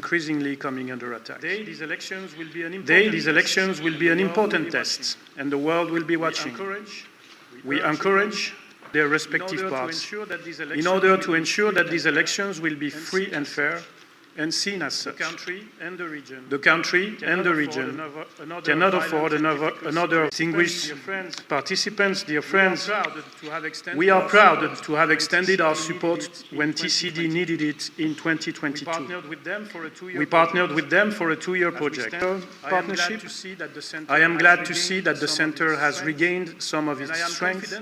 increasingly coming under attack. These elections will be an important test, and the world will be watching. We encourage their respective parts in order to ensure that these elections will be free and fair and seen as such. The country and the region cannot afford another distinguished participants, dear friends. We are proud to have extended our support when TCD needed it in 2022. We partnered with them for a 2-year project. I am glad to see that the Center has regained some of its strength,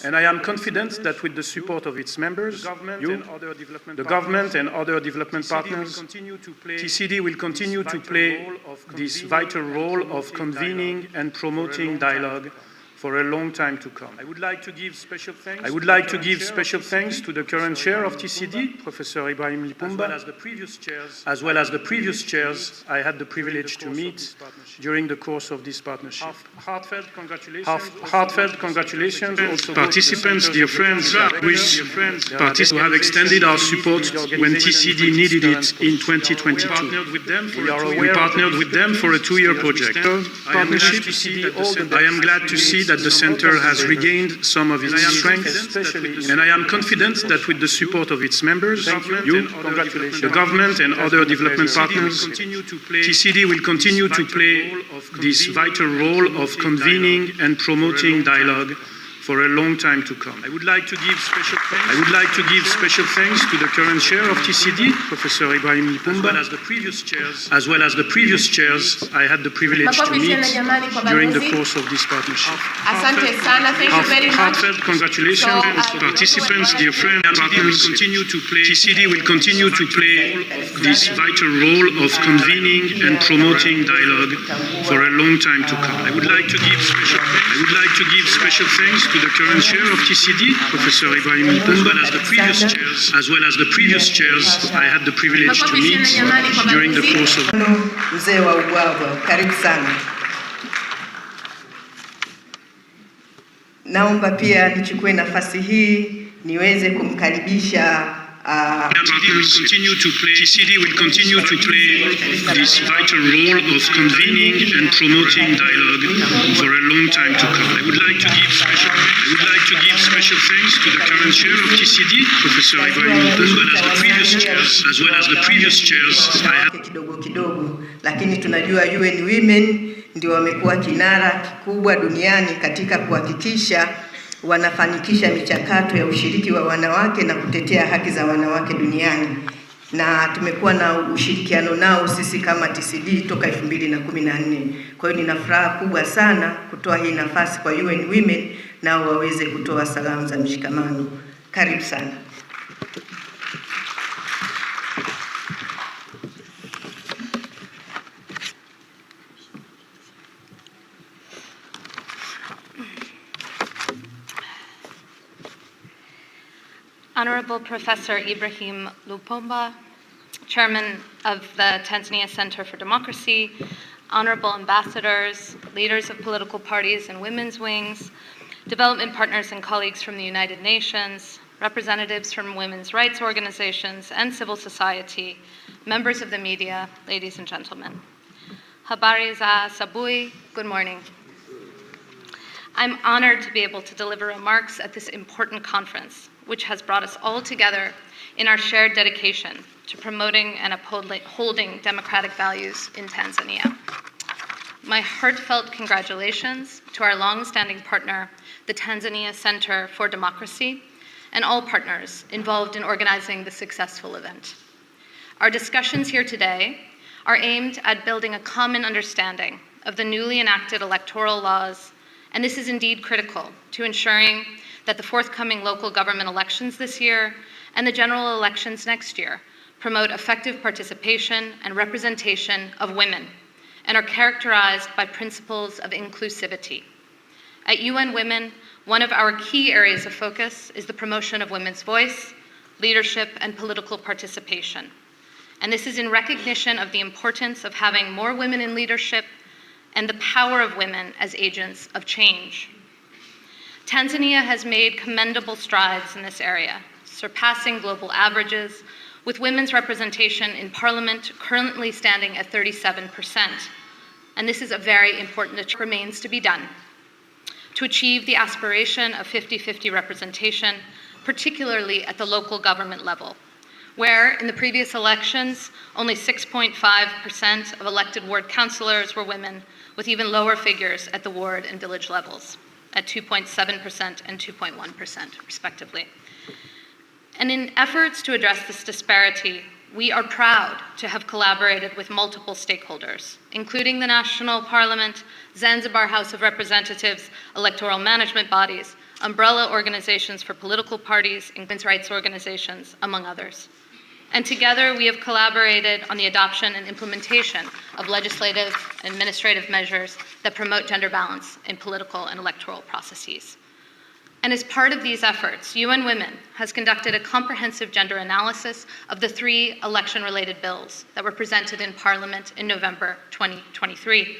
and I am confident that with the support of its members, the government and other development partners, TCD will continue to play this vital role of convening and promoting dialogue for a long time to come. I would like to give special thanks to the current chair of TCD, Professor Ibrahim Lipumba, as well as the previous chairs I had the privilege to meet during the course of this partnership. Heartfelt congratulations also participants, dear friends, who have extended our support when TCD needed it in 2022. We partnered with them for a 2-year project. I am glad to see that the Center has regained some of its strength, and I am confident that with the support of its members, the government and other development partners, TCD will continue to play this vital role of convening and promoting dialogue for a long time to come. I would like to give special thanks to the current chair of TCD, Professor Ibrahim Lipumba, as well as the previous chairs I had the privilege to meet during the course of this partnership. Heartfelt congratulations, participants, dear friends, partners. TCD will continue to play this vital role of convening and promoting dialogue for a long time to come. I would like to give special thanks to the current chair of TCD, Professor Ibrahim Lipumba, as well as the previous chairs I had the privilege to meet during the course of... Mzee wa ubwabwa, karibu sana. Naomba pia nichukue nafasi hii niweze kumkaribisha TCD will continue to play this vital role of convening and promoting dialogue for a long time to come. I would like to give special thanks to the current chair of TCD, Professor Ibrahim Lipumba, as well as the previous chairs I had. Kidogo, lakini tunajua UN Women ndio wamekuwa kinara kikubwa duniani katika kuhakikisha wanafanikisha michakato ya ushiriki wa wanawake na kutetea haki za wanawake duniani, na tumekuwa na ushirikiano nao sisi kama TCD toka 2014. Kwa hiyo nina furaha kubwa sana kutoa hii nafasi kwa UN Women nao waweze kutoa salamu za mshikamano. Karibu sana. Honorable Professor Ibrahim Lipumba, Chairman of the Tanzania Center for Democracy, honorable ambassadors, leaders of political parties and women's wings, development partners and colleagues from the United Nations, representatives from women's rights organizations and civil society, members of the media, ladies and gentlemen. Habari za asubuhi, good morning. I'm honored to be able to deliver remarks at this important conference, which has brought us all together in our shared dedication to promoting and upholding democratic values in Tanzania. My heartfelt congratulations to our long-standing partner, the Tanzania Center for Democracy, and all partners involved in organizing the successful event. Our discussions here today are aimed at building a common understanding of the newly enacted electoral laws, and this is indeed critical to ensuring that the forthcoming local government elections this year and the general elections next year promote effective participation and representation of women and are characterized by principles of inclusivity. At UN Women, one of our key areas of focus is the promotion of women's voice, leadership, and political participation. And this is in recognition of the importance of having more women in leadership and the power of women as agents of change. Tanzania has made commendable strides in this area, surpassing global averages with women's representation in Parliament currently standing at 37%. And this is a very important that remains to be done to achieve the aspiration of 50-50 representation, particularly at the local government level, where in the previous elections, only 6.5% of elected ward councillors were women, with even lower figures at the ward and village levels, at 2.7% and 2.1%, respectively. And in efforts to address this disparity, we are proud to have collaborated with multiple stakeholders, including the National Parliament, Zanzibar House of Representatives, electoral management bodies, umbrella organizations for political parties, and women's rights organizations, among others. And together, we have collaborated on the adoption and implementation of legislative and administrative measures that promote gender balance in political and electoral processes. And as part of these efforts, UN Women has conducted a comprehensive gender analysis of the 3 election-related bills that were presented in Parliament in November 2023.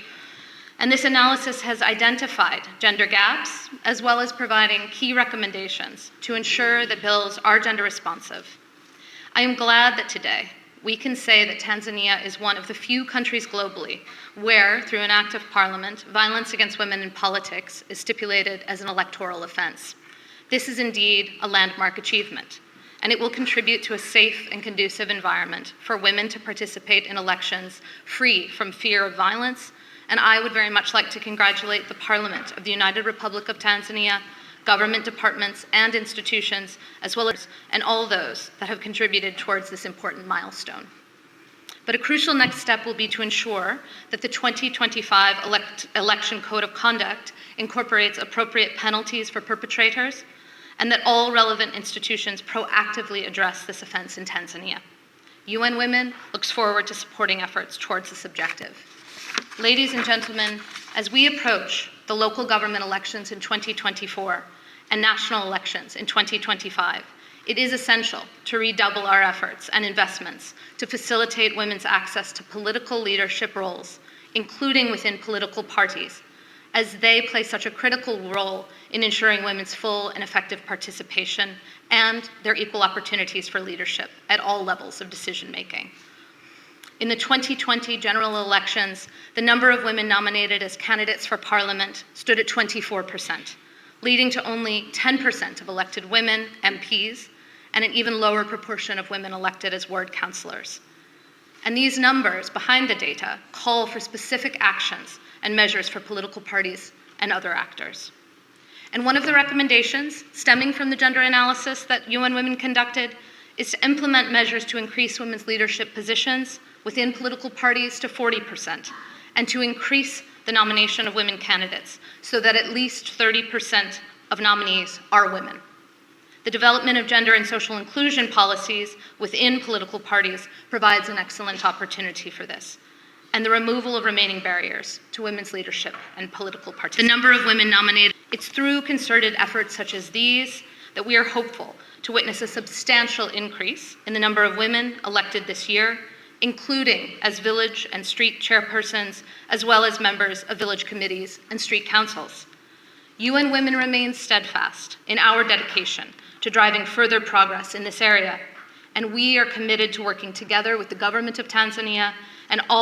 And this analysis has identified gender gaps, as well as providing key recommendations to ensure that bills are gender responsive. I am glad that today we can say that Tanzania is one of the few countries globally where, through an act of parliament, violence against women in politics is stipulated as an electoral offense. This is indeed a landmark achievement, and it will contribute to a safe and conducive environment for women to participate in elections free from fear of violence. And I would very much like to congratulate the Parliament of the United Republic of Tanzania, government departments and institutions, as well as and all those that have contributed towards this important milestone. But a crucial next step will be to ensure that the 2025 Election Code of Conduct incorporates appropriate penalties for perpetrators, and that all relevant institutions proactively address this offense in Tanzania. UN Women looks forward to supporting efforts towards this objective. Ladies and gentlemen, as we approach the local government elections in 2024 and national elections in 2025, it is essential to redouble our efforts and investments to facilitate women's access to political leadership roles, including within political parties, as they play such a critical role in ensuring women's full and effective participation and their equal opportunities for leadership at all levels of decision-making. In the 2020 general elections, the number of women nominated as candidates for parliament stood at 24%, leading to only 10% of elected women MPs and an even lower proportion of women elected as ward councillors. And these numbers behind the data call for specific actions and measures for political parties and other actors. And one of the recommendations stemming from the gender analysis that UN Women conducted is to implement measures to increase women's leadership positions within political parties to 40%, and to increase the nomination of women candidates so that at least 30% of nominees are women. The development of gender and social inclusion policies within political parties provides an excellent opportunity for this, and the removal of remaining barriers to women's leadership and political participation. The number of women nominated, it's through concerted efforts such as these that we are hopeful to witness a substantial increase in the number of women elected this year, including as village and street chairpersons, as well as members of village committees and street councils. UN Women remains steadfast in our dedication to driving further progress in this area, and we are committed to working together with the government of Tanzania and all